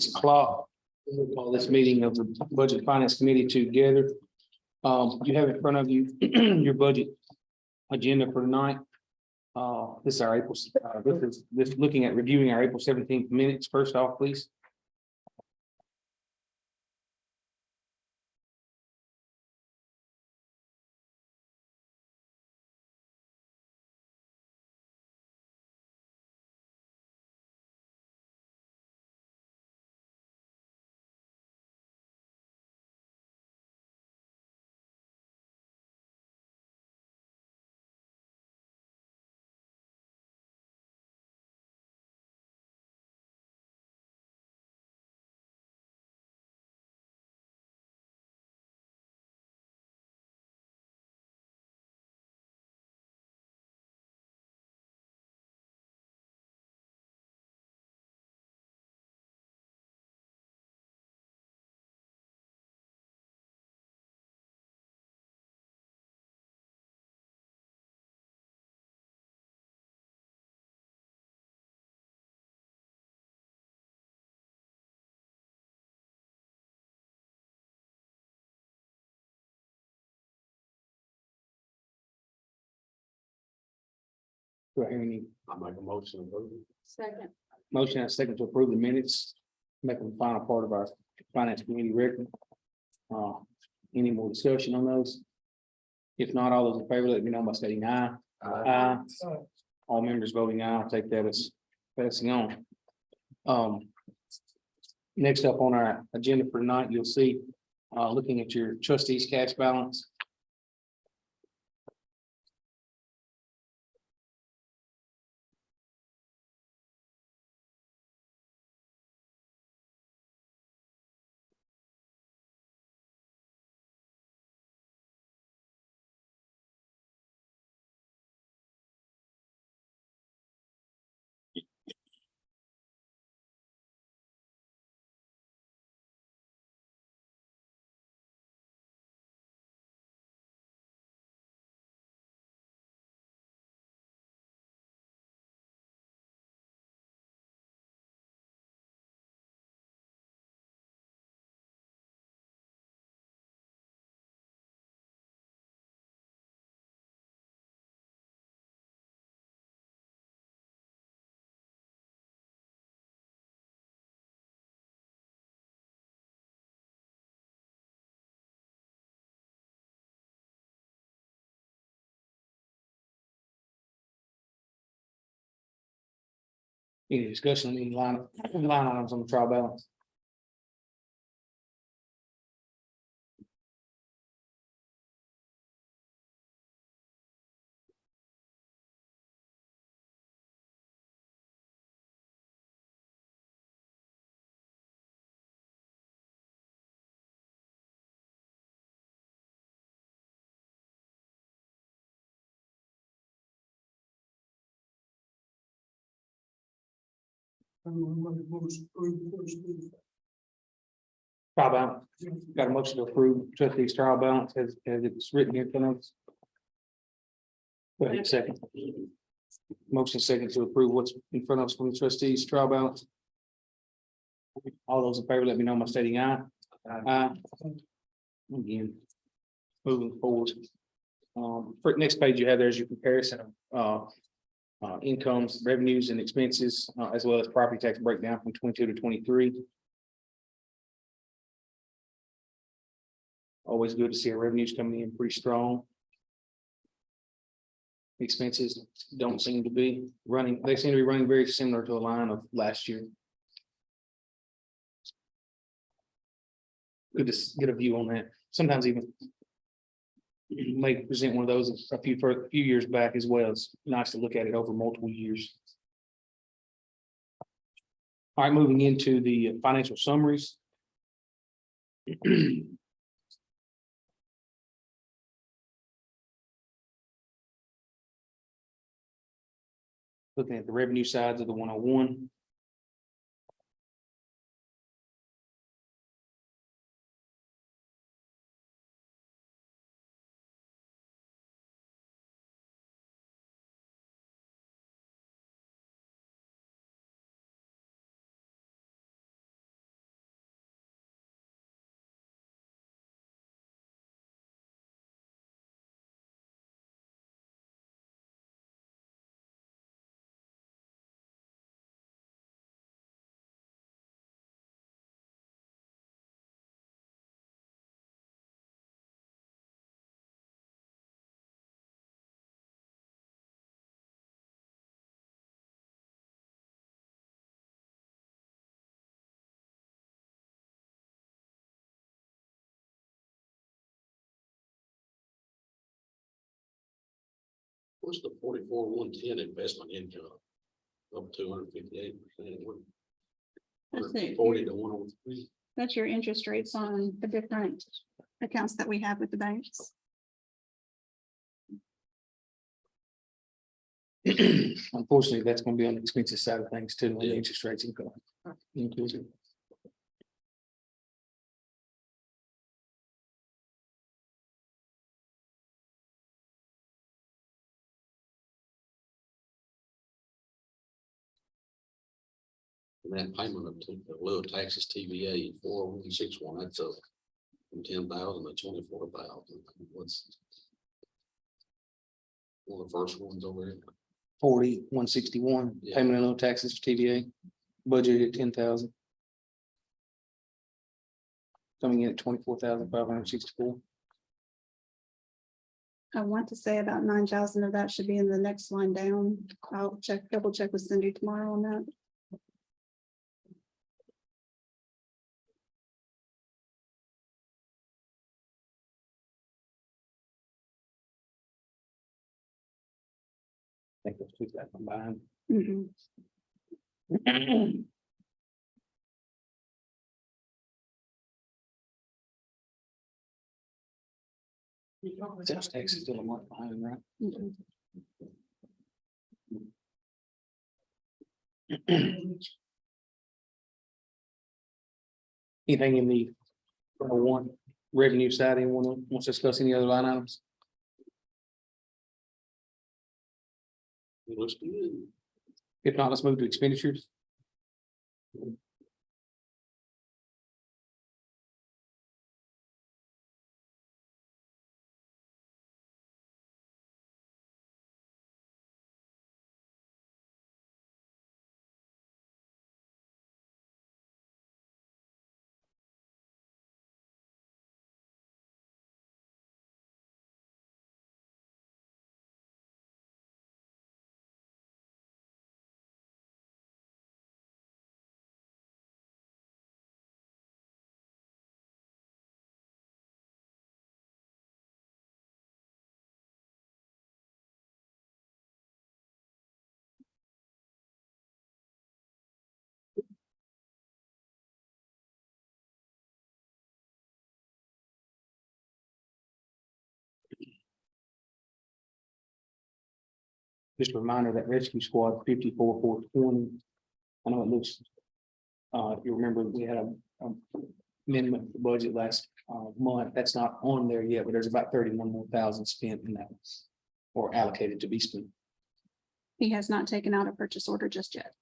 6 o'clock. We'll call this meeting of the Budget and Finance Committee together. You have in front of you your budget agenda for tonight. This is our April, this looking at reviewing our April 17th minutes. First off, please. Do I hear any I make a motion. to approve. Second. motion and a second to approve the minutes? Make them the final part of our finance committee record. Any more discussion on those? If not, all those in favor, let me know by stating aye. Aye. All members voting aye, I'll take that as passing on. Next up on our agenda for tonight, you'll see, looking at your trustees' cash balance. Any discussion on any line items on the trial balance? Trial balance, got a motion to approve trustees trial balance as it's written here for us. Go ahead, second. Motion second to approve what's in front of us from the trustees trial balance. All those in favor, let me know by stating aye. Aye. Again, moving forward. For next page you have there's your comparison of incomes, revenues and expenses, as well as property tax breakdown from 22 to 23. Always good to see our revenues coming in pretty strong. Expenses don't seem to be running, they seem to be running very similar to a line of last year. Good to get a view on that. Sometimes even may present one of those a few years back as well. It's nice to look at it over multiple years. All right, moving into the financial summaries. Looking at the revenue sides of the 101. What's the 44,110 investment income? Up 258%. That's it. 40 to 103. That's your interest rates on the different accounts that we have with the banks. Unfortunately, that's gonna be on the expensive side of things too, when the Yeah. interest rates income. Inclusive. And that payment of the little taxes TVA 4161, that's up from 10,000 to 24,000. What's one of the first ones over there? 4161, Yeah. payment of no taxes for TVA, budgeted at 10,000. Coming in at 24,564. I want to say about 9,000 of that should be in the next line down. I'll double check with Cindy tomorrow on that. I think those two got combined. Mhm. Sales tax is still a month behind, right? Mhm. Anything in the one revenue side, anyone wants to discuss any other line items? It looks good. If not, let's move to expenditures. Just a reminder that rescue squad 54,420. I know it looks. If you remember, we had a amendment to the budget last month. That's not on there yet, but there's about 31 more thousand spent in that. Or allocated to be spent. He has not taken out a purchase order just yet.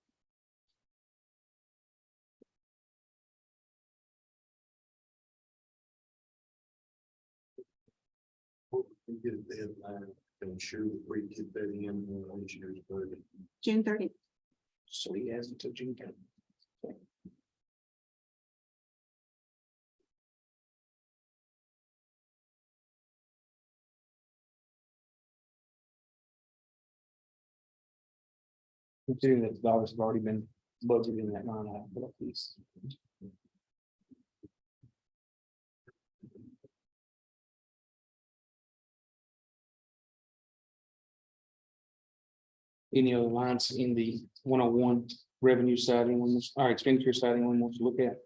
We get a deadline to ensure that we get that in this year's budget. June 30th. So he has until June 10th. Considering that the dollars have already been budgeted in that line item for that piece. Any other lines in the 101 revenue side, anyone, our expenditure side, anyone wants to look at?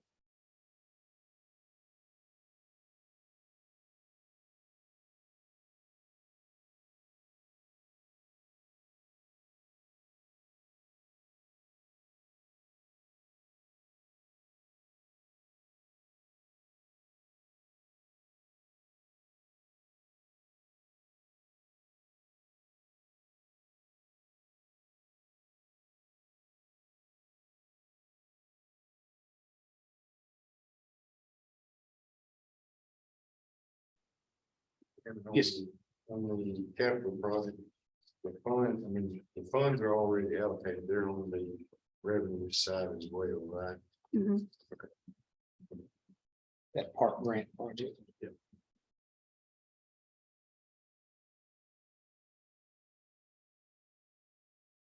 Yes. On the capital project, the funds, I mean, the funds are already allocated, they're on the revenue side as well, right? Mhm. That park grant project. Yep.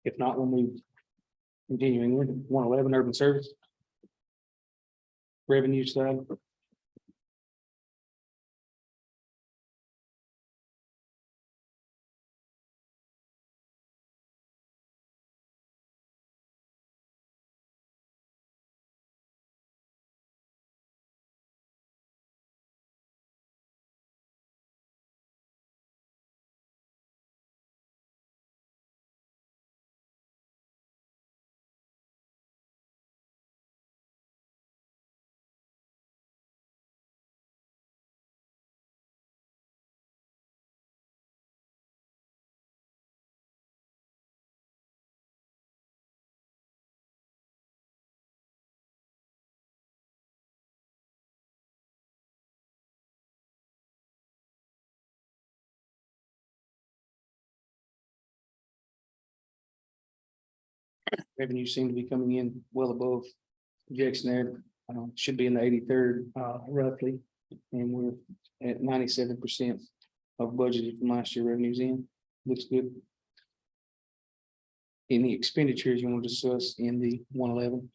If not, we'll move. Continuing with 111 urban service. Revenue side. Revenue seem to be coming in well above projection there. Should be in the 83rd, roughly. And we're at 97% of budgeted from last year revenues in. Looks good. Any expenditures you want to discuss in the 111?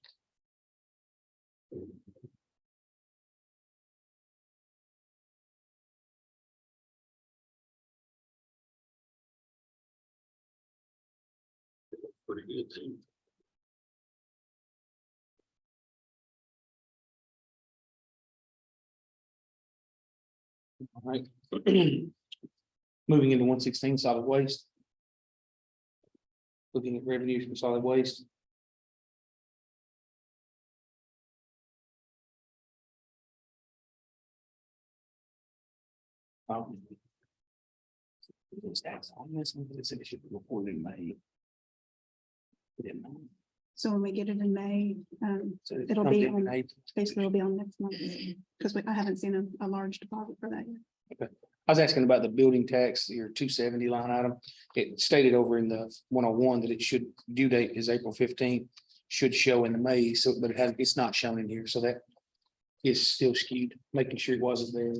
Pretty good too. All right. Moving into 116 solid waste. Looking at revenues from solid waste. It's tax on this one, but it said it should be reported in May. Didn't know. So when we get it in May, So it It'll comes be in on- May. basically it'll be on next month. Because I haven't seen a large deposit for that yet. I was asking about the building tax, your 270 line item. It stated over in the 101 that it should, due date is April 15th. Should show in the May, so, but it's not shown in here, so that is still skewed, making sure it wasn't there.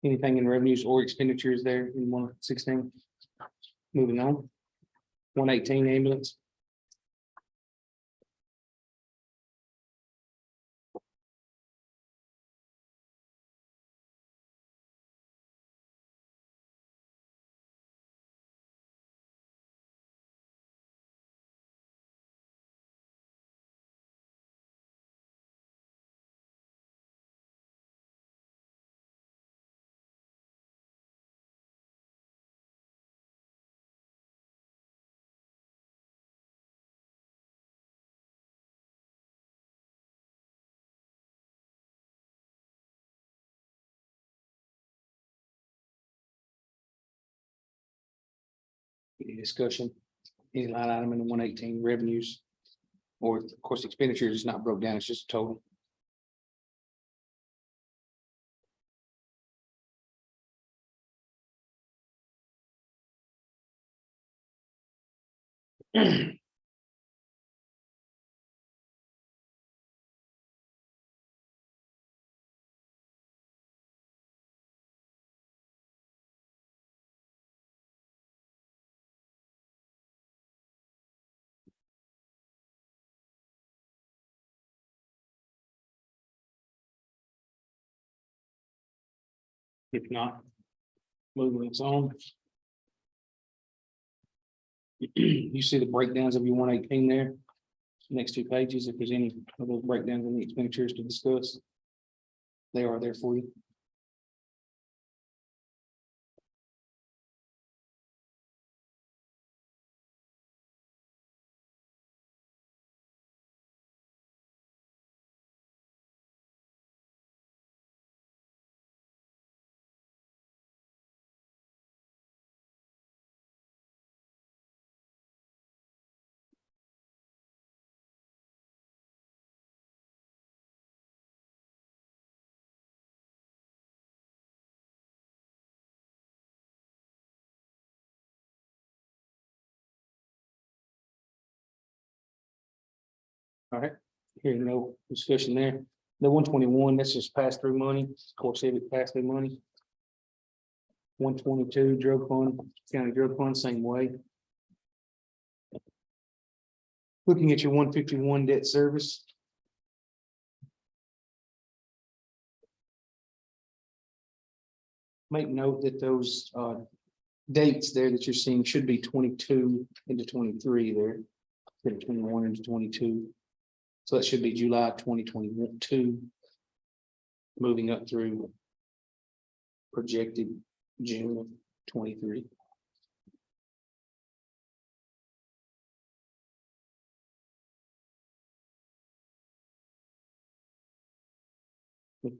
Anything in revenues or expenditures there in 116? Moving on. 118 ambulance. Any discussion? Any line item in the 118 revenues? Or of course, expenditures is not broke down, it's just total. If not, moving us on. You see the breakdowns of your 118 there. Next two pages, if there's any of those breakdowns in the expenditures to discuss. They are there for you. All right, hearing no discussion there. The 121, that's just pass through money, core civic pass through money. 122 drug fund, county drug fund, same way. Looking at your 151 debt service. Make note that those dates there that you're seeing should be 22 into 23 there. Instead of 21 into 22. So that should be July 2022. Moving up through projected June of 23.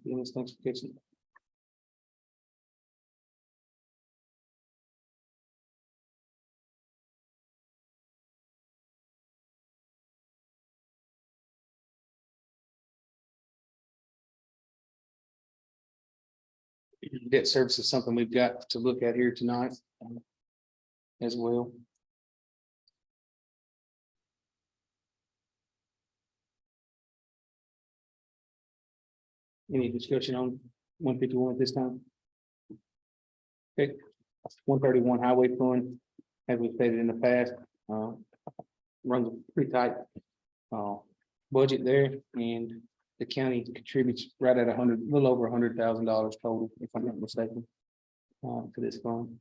Thanks for catching. Debt service is something we've got to look at here tonight. As well. Any discussion on 151 at this time? Okay, 131 highway fund, as we stated in the past, runs a pretty tight budget there, and the county contributes right at a little over $100,000 total, if I'm not mistaken, for this fund.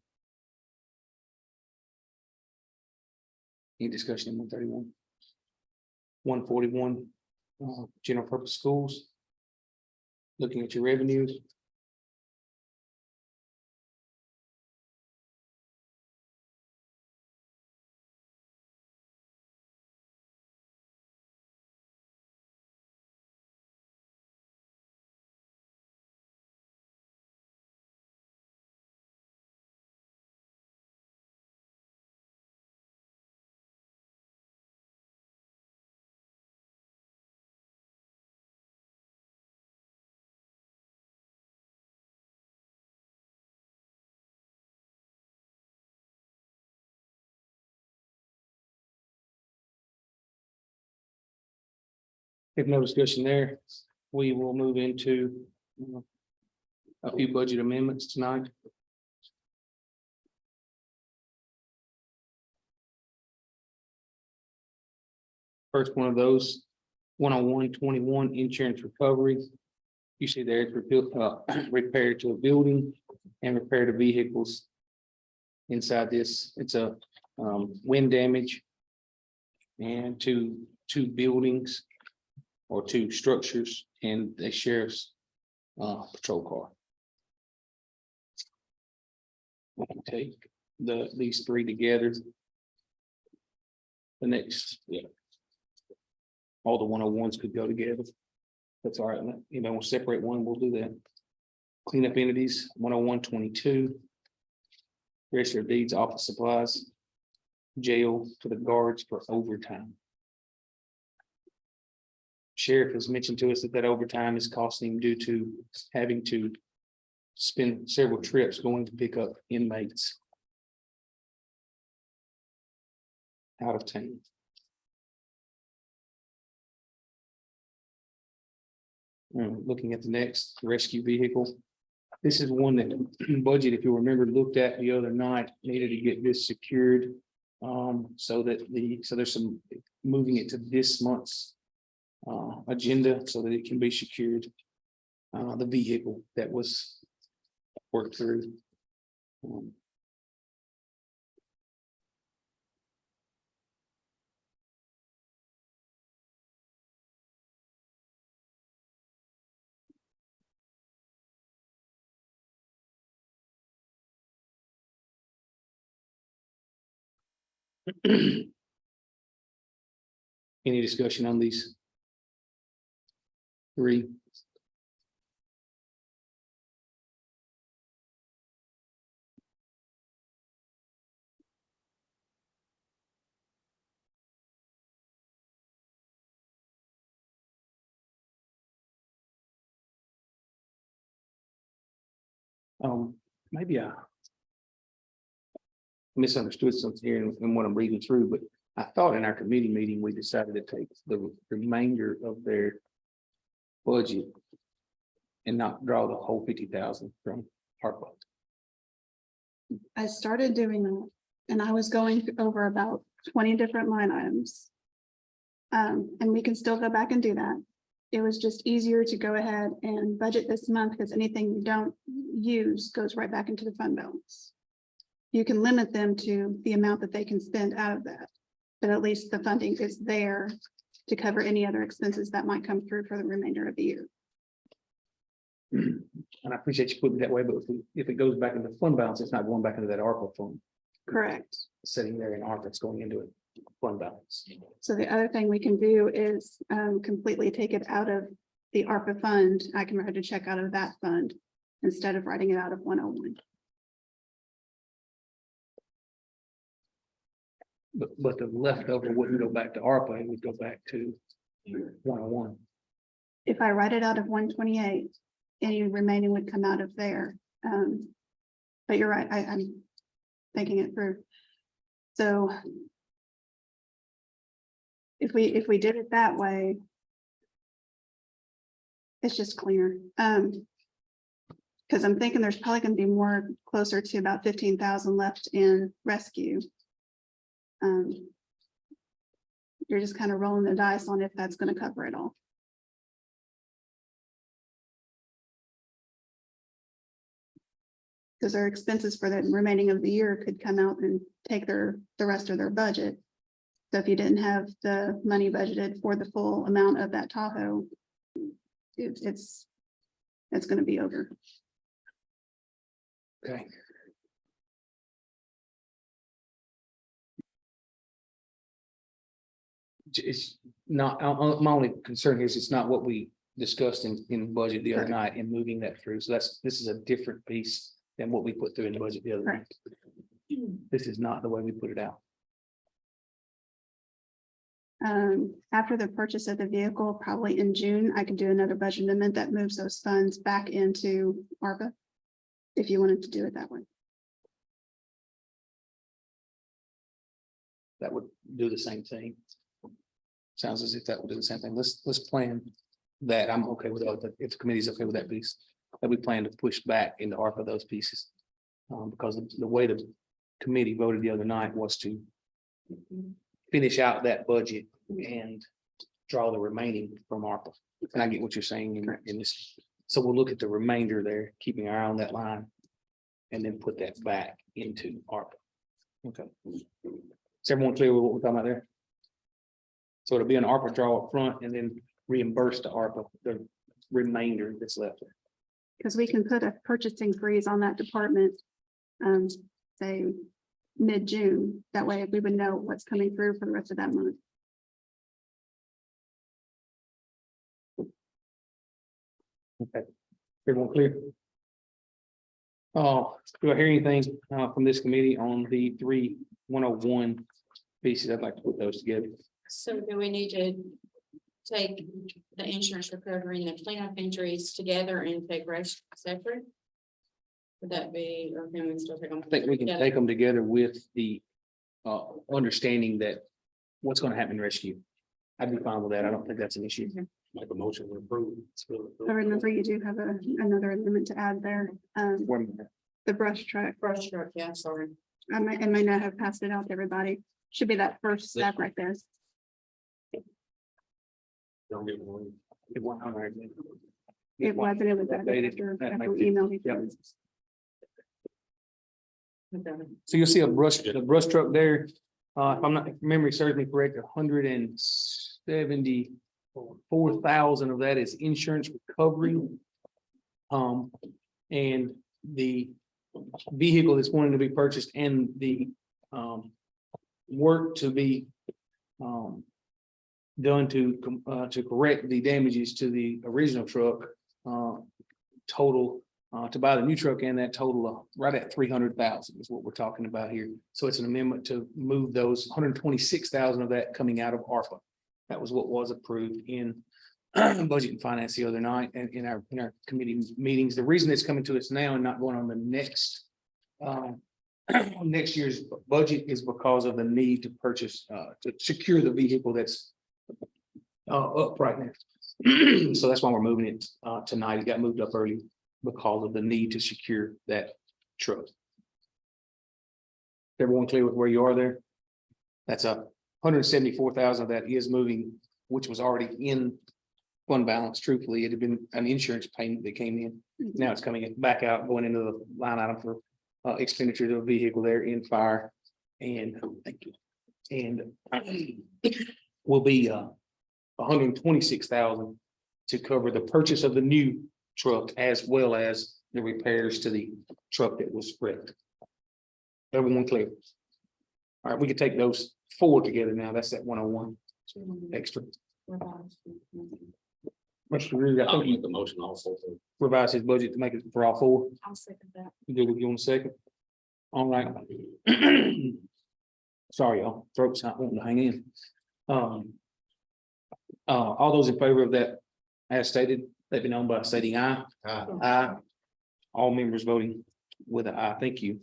Any discussion in 131? 141, general purpose schools. Looking at your revenues. If no discussion there, we will move into a few budget amendments tonight. First one of those, 101-21 insurance recovery. You see there it's repair to a building and repair to vehicles. Inside this, it's a wind damage and two buildings or two structures and a sheriff's patrol car. We can take these three together. The next, yeah. All the 101s could go together. That's all right. You know, we'll separate one, we'll do that. Cleanup entities, 101-22. Register of deeds, office supplies. Jail for the guards for overtime. Sheriff has mentioned to us that overtime is costing him due to having to spend several trips going to pick up inmates out of town. Looking at the next rescue vehicle. This is one that budget, if you remember, looked at the other night, needed to get this secured. So there's some moving it to this month's agenda so that it can be secured. The vehicle that was worked through. Any discussion on these three? Maybe I misunderstood something here in what I'm reading through, but I thought in our committee meeting, we decided to take the remainder of their budget and not draw the whole 50,000 from ARPA. I started doing that and I was going over about 20 different line items. And we can still go back and do that. It was just easier to go ahead and budget this month because anything you don't use goes right back into the fund balance. You can limit them to the amount that they can spend out of that, but at least the funding is there to cover any other expenses that might come through for the remainder of the year. And I appreciate you putting it that way, but if it goes back into fund balance, it's not going back into that ARPA fund. Correct. Sitting there in ARPA, it's going into it fund balance. So the other thing we can do is completely take it out of the ARPA fund. I can write a check out of that fund instead of writing it out of 101. But the leftover wouldn't go back to ARPA, it would go back to 101. If I write it out of 128, any remaining would come out of there. But you're right, I'm thinking it through. So if we did it that way, it's just cleaner. Because I'm thinking there's probably gonna be more closer to about 15,000 left in rescue. You're just kind of rolling the dice on if that's gonna cover it all. Because their expenses for the remaining of the year could come out and take the rest of their budget. So if you didn't have the money budgeted for the full amount of that Tahoe, it's gonna be over. Okay. It's not, my only concern is it's not what we discussed in budget the other Correct. night and moving that through. So this is a different piece than what we put through in the budget the other night. This is not the way we put it out. After the purchase of the vehicle, probably in June, I could do another budget amendment that moves those funds back into ARPA. If you wanted to do it that way. That would do the same thing. Sounds as if that would do the same thing. Let's plan that. I'm okay with that. If the committee's okay with that piece, that we plan to push back into ARPA those pieces. Because the way the committee voted the other night was to finish out that budget and draw the remaining from ARPA. And I get what you're saying in this. So we'll look at the remainder there, keeping our eye on that line. And then put that back into ARPA. Okay. Is everyone clear with what we're talking about there? So it'll be an ARPA draw up front and then reimburse to ARPA the remainder that's left. Because we can put a purchasing freeze on that department. Say mid-June, that way we would know what's coming through for the rest of that month. Okay. Everyone clear? Oh, do I hear anything from this committee on the 3-101 pieces? I'd like to put those together. So do we need to take the insurance recovery and the cleanup entries together and take rest separate? Would that be, or can we still take them? I think we can take them together with the understanding that what's going to happen in rescue. I'd be fine with that. I don't think that's an issue. Make a motion to approve. I remember you do have another amendment to add there. One minute. The brush truck. Brush truck, yeah, sorry. I may not have passed it out to everybody. Should be that first step right there. Don't get one. It went on there. It wasn't, it was Updated. That after makes we it- emailed each yep. other. So you'll see the brush truck there. If I'm not, if memory serves me correct, 174,000 of that is insurance recovery. And the vehicle that's wanting to be purchased and the work to be done to correct the damages to the original truck total to buy the new truck, and that total right at 300,000 is what we're talking about here. So it's an amendment to move those 126,000 of that coming out of ARPA. That was what was approved in budget and finance the other night and in our committee meetings. The reason it's coming to us now and not going on the next next year's budget is because of the need to purchase to secure the vehicle that's up right now. So that's why we're moving it tonight. It got moved up early because of the need to secure that truck. Everyone clear with where you are there? That's 174,000 of that is moving, which was already in fund balance. Truthfully, it had been an insurance payment that came in. Now it's coming back out, going into the line item for expenditures of a vehicle there in fire. And thank you. And will be 126,000 to cover the purchase of the new truck as well as the repairs to the truck that was wrecked. Everyone clear? All right, we can take those four together now. That's that 101 extra. Mr. Reed, I I'll think make you the motion also. revised his budget to make it for all four. I'll second that. You good with you on a second? All right. Sorry, y'all, throat's not wanting to hang in. All those in favor of that as stated, let me know by stating aye. Aye. All members voting with an aye. Thank you.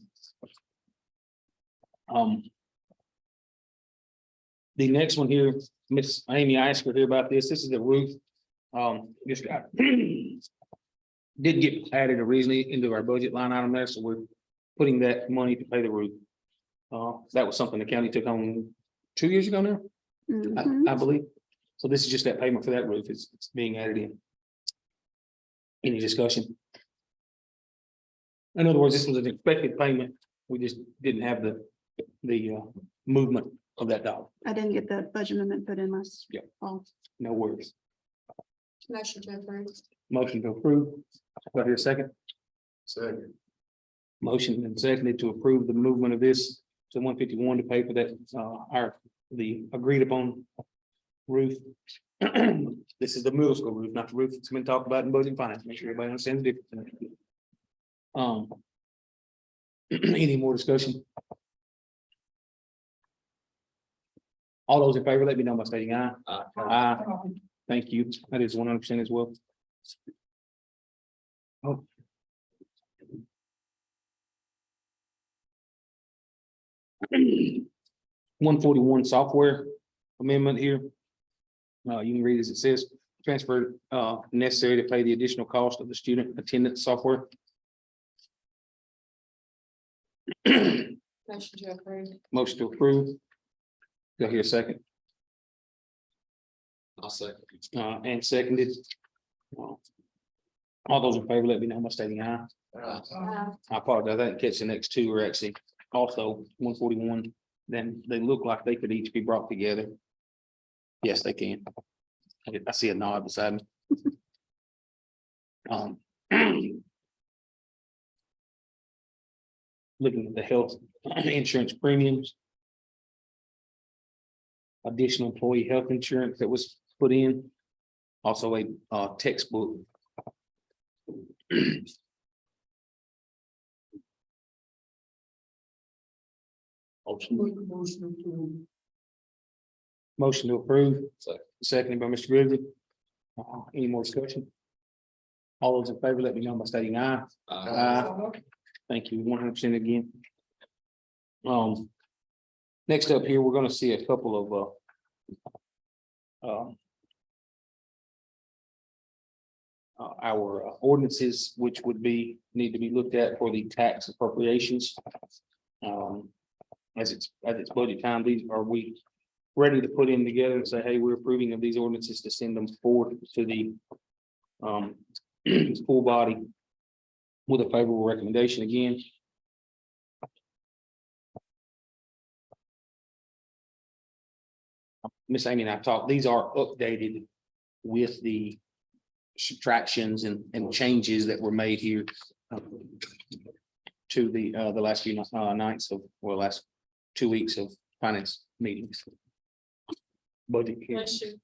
The next one here, Miss Amy, I asked her here about this. This is the roof. Just got did get added originally into our budget line item there, so we're putting that money to pay the roof. That was something the county took on 2 years ago now, Mhm. I believe. So this is just that payment for that roof. It's being added in. Any discussion? In other words, this was an expected payment. We just didn't have the movement of that dollar. I didn't get the budget amendment put in last. Yep. fall. No worries. Motion to approve. Motion to approve. Do I hear a second? Second. Motion and seconded to approve the movement of this to 151 to pay for that, the agreed upon roof. This is the middle school roof, not the roof that's been talked about in budget and finance. Make sure everybody understands the difference. Any more discussion? All those in favor, let me know by stating aye. Aye. Thank you. That is 100% as well. Oh. One 41 software amendment here. You can read as it says, transfer necessary to pay the additional cost of the student attendance software. Motion to approve. Motion to approve. Do I hear a second? I'll second. And seconded. All those in favor, let me know by stating aye. I apologize, I didn't catch the next two are actually also 141. Then they look like they could each be brought together. Yes, they can. I see a nod beside me. Looking at the health insurance premiums. Additional employee health insurance that was put in. Also a textbook. Motion to approve. Seconded by Mr. Grizzly. Any more discussion? All those in favor, let me know by stating aye. Thank you, 100% again. Next up here, we're gonna see a couple of our ordinances, which would need to be looked at for the tax appropriations. As it's budget time, are we ready to put in together and say, hey, we're approving of these ordinances to send them forward to the full body with a favorable recommendation again? Miss Amy and I talked, these are updated with the subtractions and changes that were made here to the last few nights of, or last 2 weeks of finance meetings. Budget hearings. Bless you.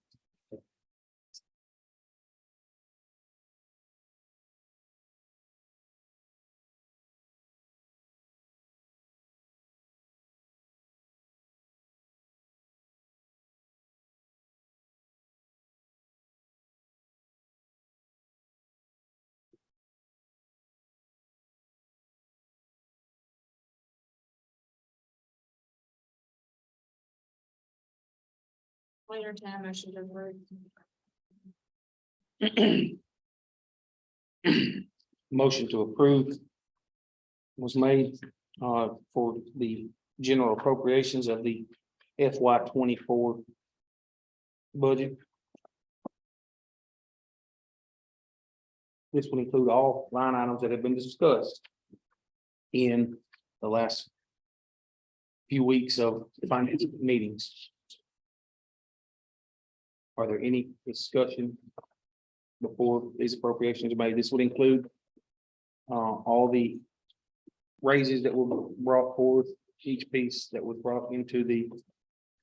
Later time, motion to approve. Motion to approve was made for the general appropriations of the FY 24 budget. This will include all line items that have been discussed in the last few weeks of finance meetings. Are there any discussion before these appropriations are made? This would include all the raises that were brought forth, each piece that was brought into the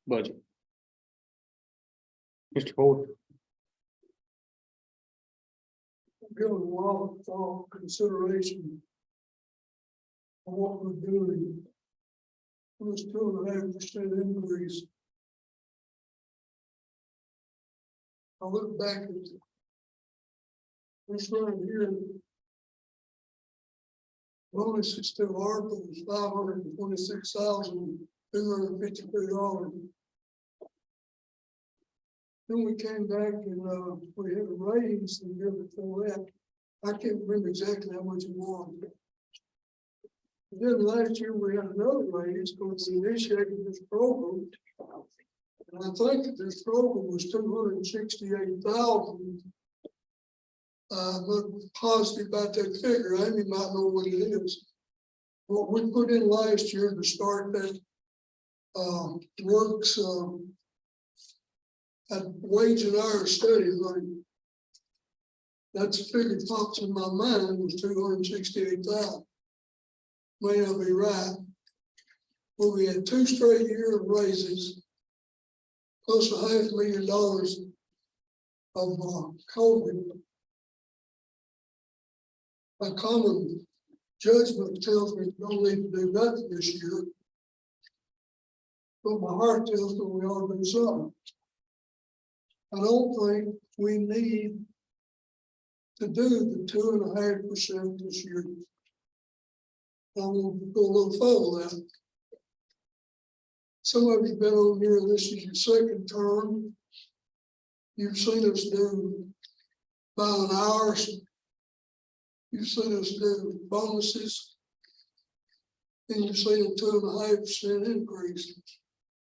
budget. Mr. Ford. Given a lot of thought, consideration of what we're doing. This 2.5% increase. I look back at this right here. bonuses to ARPA was $526,253. Then we came back and, we had a raise the year before that. I can't remember exactly how much it was. Then last year we had another raise because we initiated this program. And I think that this program was 268,000. But positive about that figure, Amy might know what it is. What we put in last year to start that, works, at wage and hour study, like, that's a figure that pops in my mind was 268,000. May not be right. But we had 2 straight years of raises, plus $500,000 of COVID. My common judgment tells me we don't need to do nothing this year. But my heart tells me we ought to do something. I don't think we need to do the 2.5% this year. I'm gonna go a little further than that. Some of you been on here, this is your second term. You've seen us do buying hours. You've seen us do bonuses. And you've seen a 2.5% increase.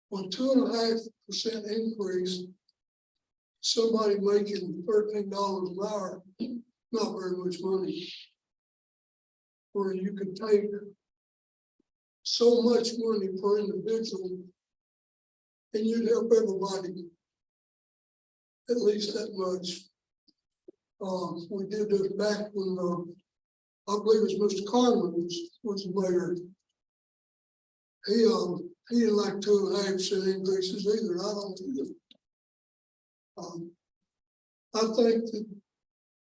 Well, 2.5% increase, somebody making $13 an hour, not very much money. Where you could take so much money per individual and you'd help everybody at least that much. We did this back when, I believe it was Mr. Carmen was mayor. He didn't like 2.5% increases either. I don't either. I think that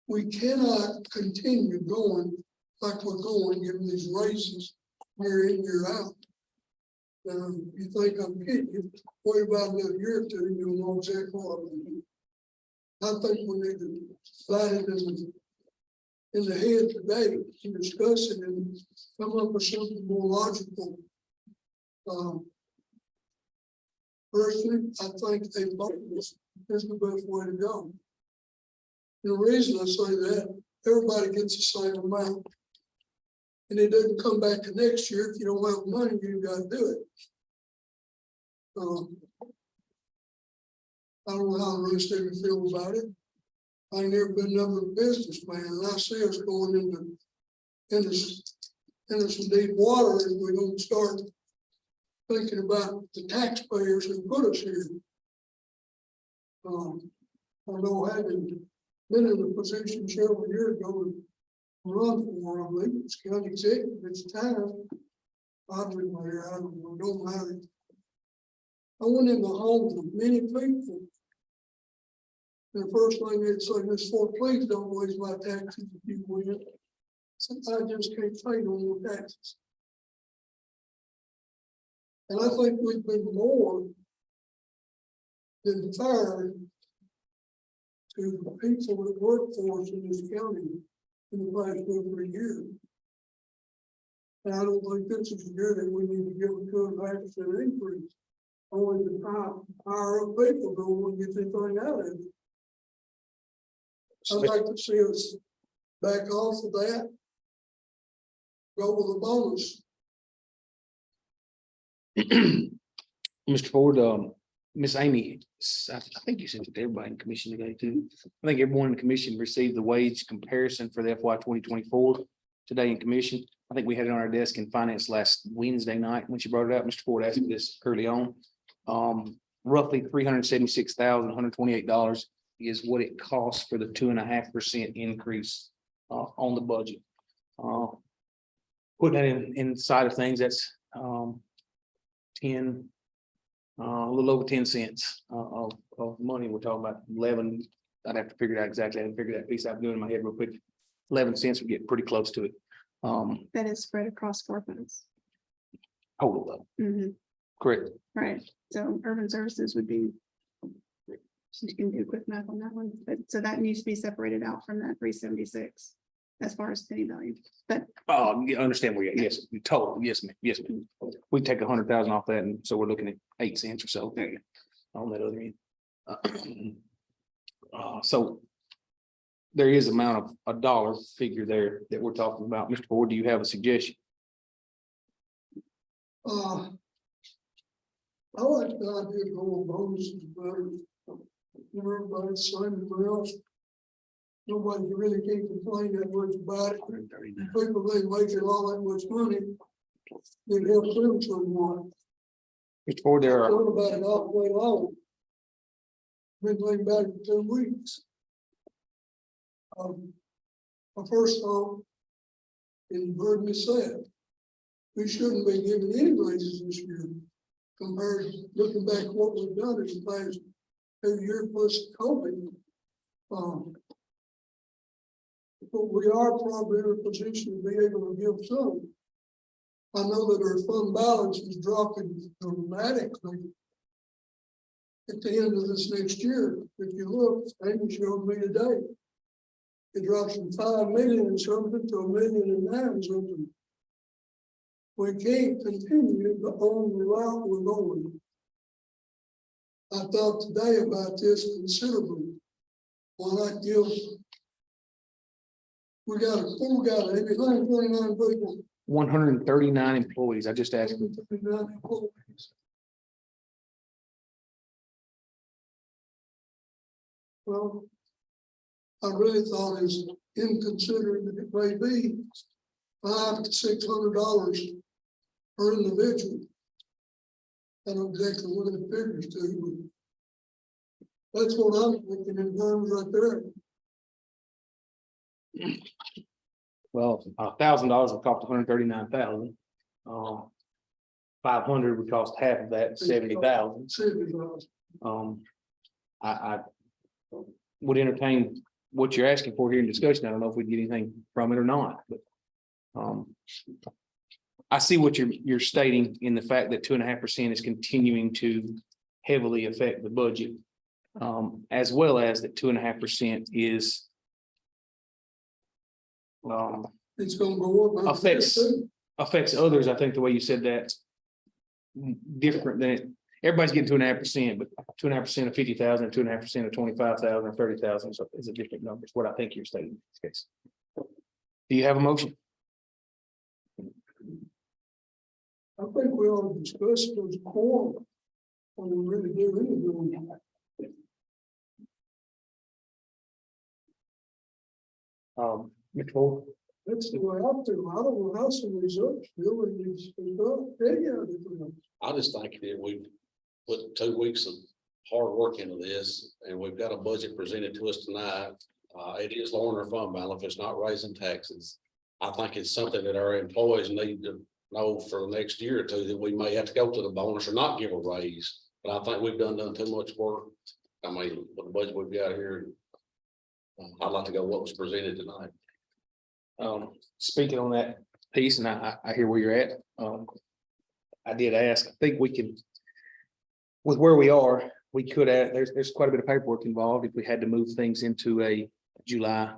we cannot continue going like we're going, giving these raises year in, year out. You think I'm kidding you, wait about another year or two, and you'll know exactly what I'm doing. I think we need to find it in the head today and discuss it and come up with something more logical. Personally, I think a bonus is the best way to go. The reason I say that, everybody gets the same amount. And it doesn't come back to next year. If you don't have money, you got to do it. I don't know how the rest of you feel about it. I ain't never been another businessman, and I see us going into some deep water if we don't start thinking about the taxpayers who put us here. I know having been in a position several years ago to run for, I believe it's county executive, it's time. I've been there, I don't know, don't matter. I went in the homes of many people. And the first thing they'd say, Ms. Ford, please don't raise my taxes if you win. Since I just can't pay no more taxes. And I think we've been more than fair to the people that work for us in this county in the past 2 or 3 years. And I don't think this is the year that we need to give a 2.5% increase. Only the higher up people don't want to get anything out of it. I'd like to see us back off of that. Go with a bonus. Mr. Ford, Miss Amy, I think you sent it to everybody in commission today too. I think everyone in the commission received the wage comparison for the FY 2024 today in commission. I think we had it on our desk in finance last Wednesday night when she brought it up. Mr. Ford asked me this early on. Roughly $376,128 is what it costs for the 2.5% increase on the budget. Putting that inside of things, that's 10, a little over 10 cents of money. We're talking about 11. I'd have to figure it out exactly. I didn't figure that piece out doing in my head real quick. 11 cents would get pretty close to it. That is spread across 4 funds. Total though, Mhm, correct. right, so urban services would be. You can do quick math on that one, but so that needs to be separated out from that 376. as far as city value, but Oh, you understand where you're, yes, you total, yes, ma'am, yes, ma'am. We take 100,000 off that, and so we're looking at 8 cents or so on that other end. So there is amount of a dollar figure there that we're talking about. Mr. Ford, do you have a suggestion? I like the idea of going bonuses, but everybody's saying everybody else. Nobody really can complain that much about it. People they making all that much money. It helps them somewhat. Mr. Ford, there are, Thought about it all the way long. Been thinking about it for 2 weeks. My first thought, and you've heard me say it, we shouldn't be giving any raises this year. Compared to looking back at what we've done in the past 2 years plus COVID. But we are probably in a position to be able to give some. I know that our fund balance is dropping dramatically at the end of this next year. If you look, Amy showed me today. It drops from 5 million and something to 1,000,009 something. We can't continue to own the route we're going. I thought today about this considerably. When I give, we got everything 29 people. 139 employees. I just asked you. 29 employees. Well, I really thought is inconsiderate that it may be $500 to $600 per individual. I don't exactly what it figures to, but that's what I'm thinking in terms right there. Well, $1,000 would cost 139,000. 500 would cost half of that, 70,000. $70. I would entertain what you're asking for here in discussion. I don't know if we'd get anything from it or not, but I see what you're stating in the fact that 2.5% is continuing to heavily affect the budget, as well as that 2.5% is It's gonna go up. affects others. I think the way you said that different than everybody's getting 2.5%, but 2.5% of 50,000, 2.5% of 25,000 or 30,000 is a different number. Is what I think you're stating in this case. Do you have a motion? I think we ought to discuss it as a quorum. When we really do anything. Mr. Ford? That's the way I feel. I don't know how some of these others feel. I just think that we've put 2 weeks of hard work into this, and we've got a budget presented to us tonight. It is lowering our fund balance, it's not raising taxes. I think it's something that our employees need to know for the next year or two, that we may have to go to the bonus or not give a raise. But I think we've done too much work. I mean, with the budget we've got here, I'd like to go what was presented tonight. Speaking on that piece, and I hear where you're at. I did ask, I think we can, with where we are, we could add, there's quite a bit of paperwork involved if we had to move things into a July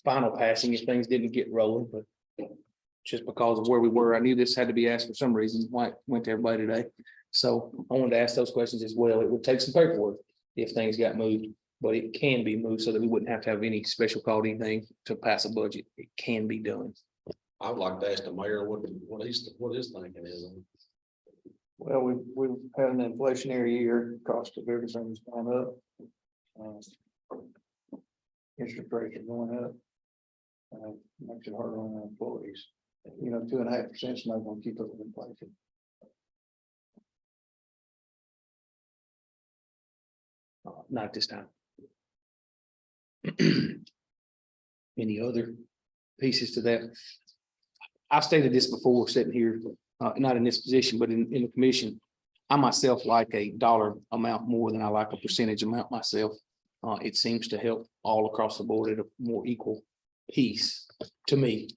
final passing if things didn't get rolling, but just because of where we were, I knew this had to be asked for some reason, why it went to everybody today. So I wanted to ask those questions as well. It would take some paperwork if things got moved, but it can be moved so that we wouldn't have to have any special call anything to pass a budget. It can be done. I would like to ask the mayor what his thinking is. Well, we've had an inflationary year, cost of everything's gone up. Interest rates are going up. Makes it harder on our employees. 2.5% is not gonna keep up with inflation. Not this time. Any other pieces to that? I've stated this before, sitting here, not in this position, but in the commission. I myself like a dollar amount more than I like a percentage amount myself. It seems to help all across the board at a more equal piece to me.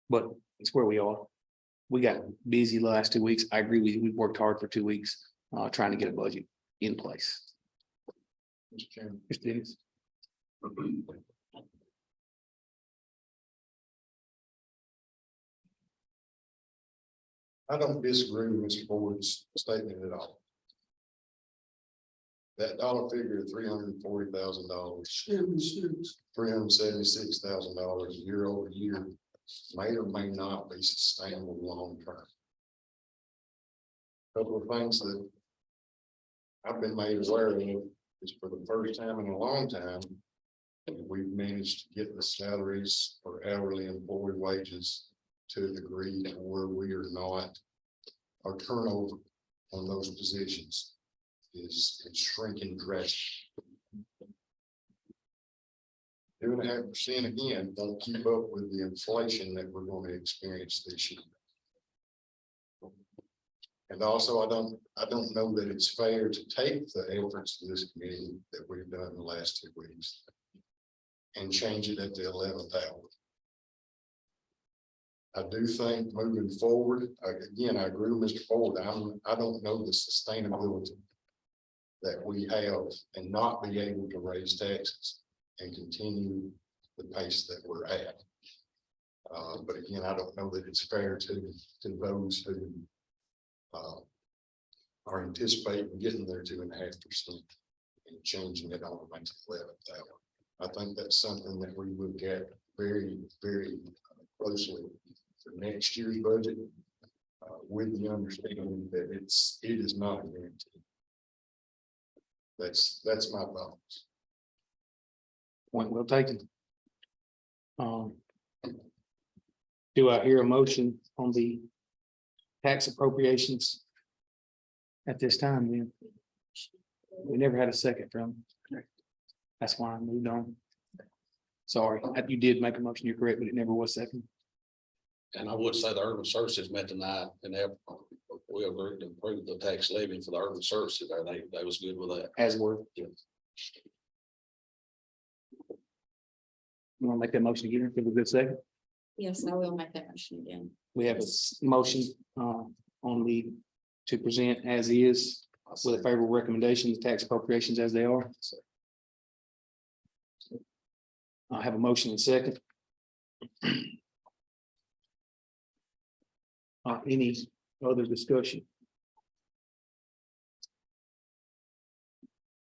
But it's where we are. We got busy the last 2 weeks. I agree with you. We've worked hard for 2 weeks, trying to get a budget in place. Mr. Chairman, Mr. Dennis? I don't disagree with Mr. Ford's statement at all. That dollar figure of $340,000, $376,000 year over year may or may not be sustainable long term. Couple of things that I've been made aware of is for the first time in a long time, we've managed to get the salaries for hourly employee wages to a degree to where we are not, our turnover on those positions is shrinking drastically. 2.5% again, don't keep up with the inflation that we're going to experience this year. And also, I don't know that it's fair to take the efforts of this committee that we've done in the last 2 weeks and change it at the 11th hour. I do think moving forward, again, I agree with Mr. Ford. I don't know the sustainability that we have and not be able to raise taxes and continue the pace that we're at. But again, I don't know that it's fair to those who are anticipating getting their 2.5% and changing it on the 11th hour. I think that's something that we look at very, very closely for next year's budget, with the understanding that it is not a guarantee. That's my thoughts. Point well taken. Do I hear a motion on the tax appropriations at this time? Then we never had a second from. That's why I moved on. Sorry, you did make a motion, you're correct, but it never was second. And I would say the urban services met tonight and we agreed to approve the tax levy for the urban services there. They was good with that. As were. Yeah. You want to make that motion again? Give it a good second. Yes, I will make that motion again. We have a motion on the to present as is with a favorable recommendation, the tax appropriations as they are. I have a motion and second. Any other discussion?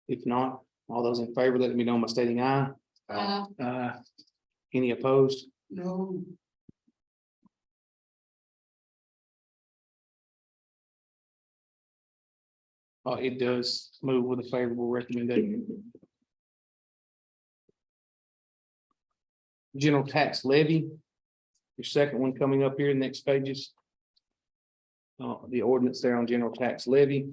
If not, all those in favor, let me know by stating aye. Any opposed? No, It does move with a favorable recommendation. General tax levy. Your second one coming up here, next pages. The ordinance there on general tax levy.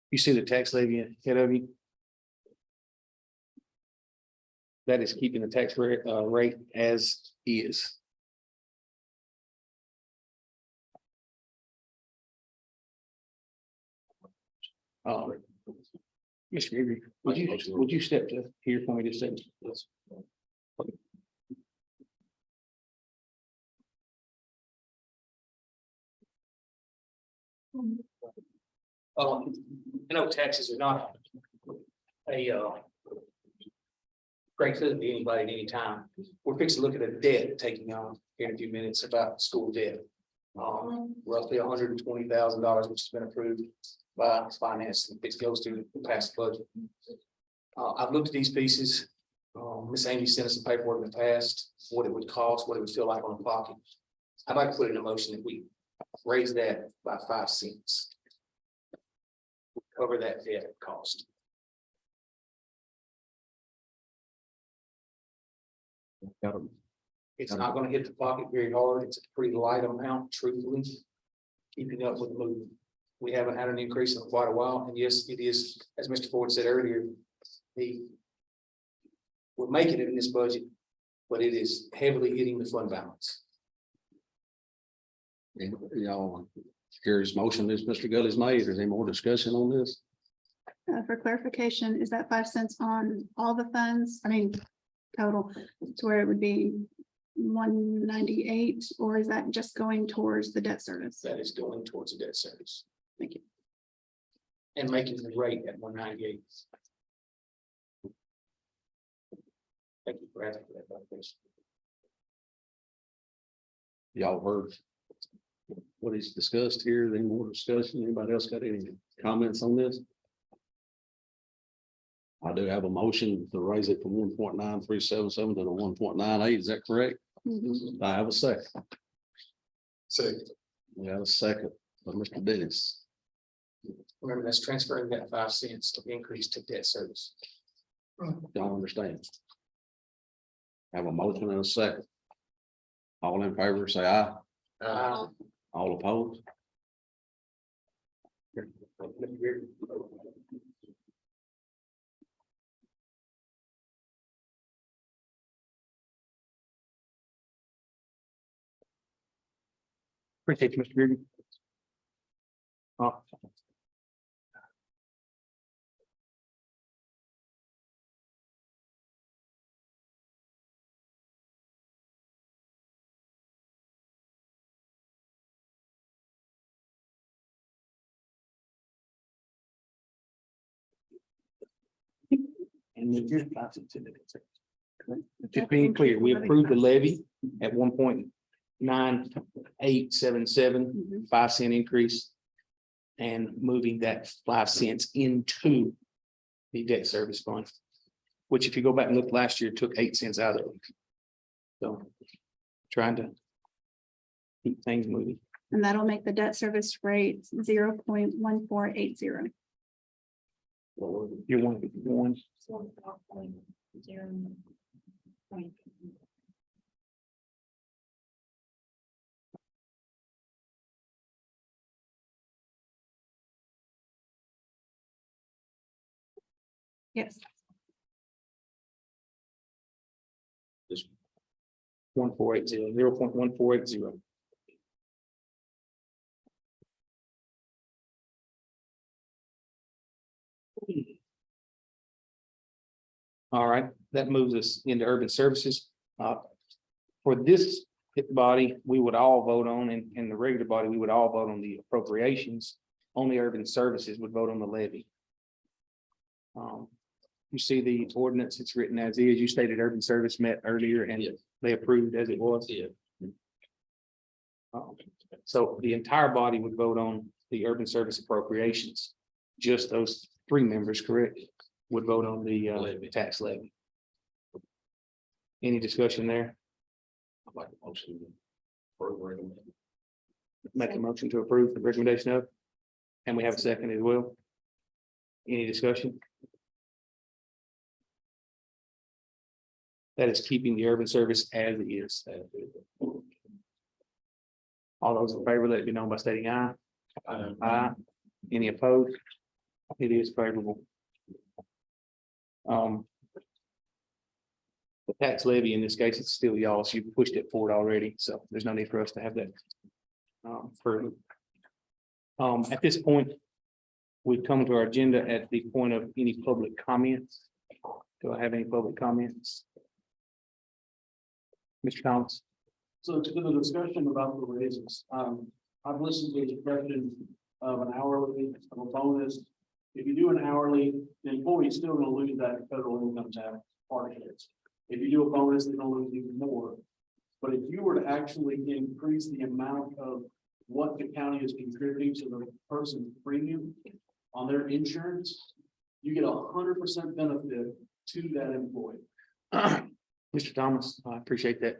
You see the tax levy ahead of you? That is keeping the tax rate as is. Mr. Gregory, would you step to here for me to say? I know taxes are not a great thing to anybody at any time. We're fixing to look at a debt taking on here in a few minutes about school debt. Roughly $120,000, which has been approved by finance, it goes through the past budget. I've looked at these pieces. Miss Amy sent us some paperwork in the past, what it would cost, what it would feel like on the pocket. I'd like to put in a motion that we raise that by 5 cents. Cover that debt cost. It's not gonna hit the pocket very hard. It's a pretty light amount, truthfully. Keeping up with the movement. We haven't had an increase in quite a while, and yes, it is, as Mr. Ford said earlier, the. We're making it in this budget, but it is heavily hitting the fund balance. And y'all, here's motion this Mr. Gully's made. Is there any more discussion on this? For clarification, is that 5 cents on all the funds? I mean, total, to where it would be 198, or is that just going towards the debt service? That is going towards the debt service. Thank you. And making the rate at 198. Thank you for asking for that clarification. Y'all heard what he's discussed here. Any more discussion? Anybody else got any comments on this? I do have a motion to raise it from 1.9377 to the 1.98. Is that correct? Mhm. I have a second. Second. We have a second by Mr. Dennis. Remember, that's transferring that 5 cents of increase to debt service. Y'all understand? Have a motion and a second. All in favor, say aye. All opposed? Appreciate you, Mr. Bearden. And then here's lots of tidbits. Just being clear, we approved the levy at 1.9877, 5 cent increase. And moving that 5 cents into the debt service fund. Which if you go back and look last year, took 8 cents out of it. So trying to keep things moving. And that'll make the debt service rate 0.1480. You're one. Yes. 1480, 0.1480. All right, that moves us into urban services. For this body, we would all vote on, and in the regular body, we would all vote on the appropriations. Only urban services would vote on the levy. You see the ordinance, it's written as is. You stated urban service met earlier and Yes. they approved as it was. Yeah. So the entire body would vote on the urban service appropriations. Just those 3 members, correct, would vote on the Levy. tax levy. Any discussion there? I'd like a motion. For the recommend. Make a motion to approve the recommendation of. And we have a second as well. Any discussion? That is keeping the urban service as it is. All those in favor, let it be known by stating aye. Aye. Any opposed? It is favorable. The tax levy, in this case, it's still y'all's. You pushed it forward already, so there's no need for us to have that. Further. At this point, we've come to our agenda at the point of any public comments. Do I have any public comments? Mr. Thomas? So to the discussion about the raises, I've listened to the expression of an hourly, of a bonus. If you do an hourly, the employee's still gonna lose that federal income tax part of it. If you do a bonus, they're gonna lose even more. But if you were to actually increase the amount of what the county is contributing to the person's premium on their insurance, you get 100% benefit to that employee. Mr. Thomas, I appreciate that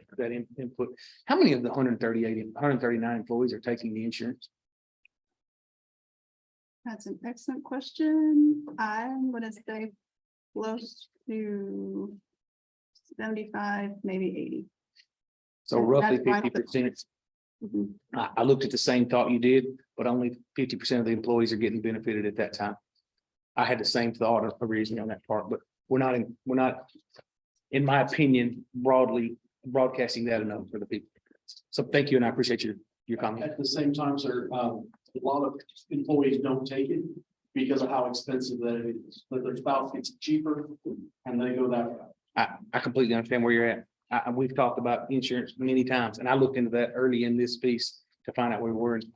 input. How many of the 139 employees are taking the insurance? That's an excellent question. I'm gonna say close to 75, maybe 80. So Yeah, roughly that's right. 50%. Mhm. I looked at the same thought you did, but only 50% of the employees are getting benefited at that time. I had the same thought originally on that part, but we're not, in my opinion, broadly broadcasting that enough for the people. So thank you, and I appreciate your comment. At the same time, sir, a lot of employees don't take it because of how expensive that it is, but their spouse gets cheaper and they go that route. I completely understand where you're at. We've talked about insurance many times, and I looked into that early in this piece to find out where we were. And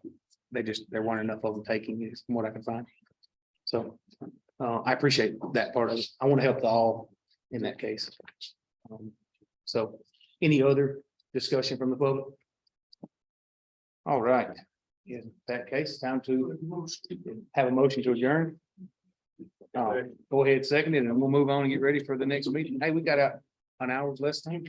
there weren't enough of them taking it, from what I can find. So, I appreciate that part of it. I want to help the all in that case. So, any other discussion from the public? All right, in that case, time to have a motion to adjourn. Go ahead, second it, and we'll move on and get ready for the next meeting. Hey, we got an hour's less time.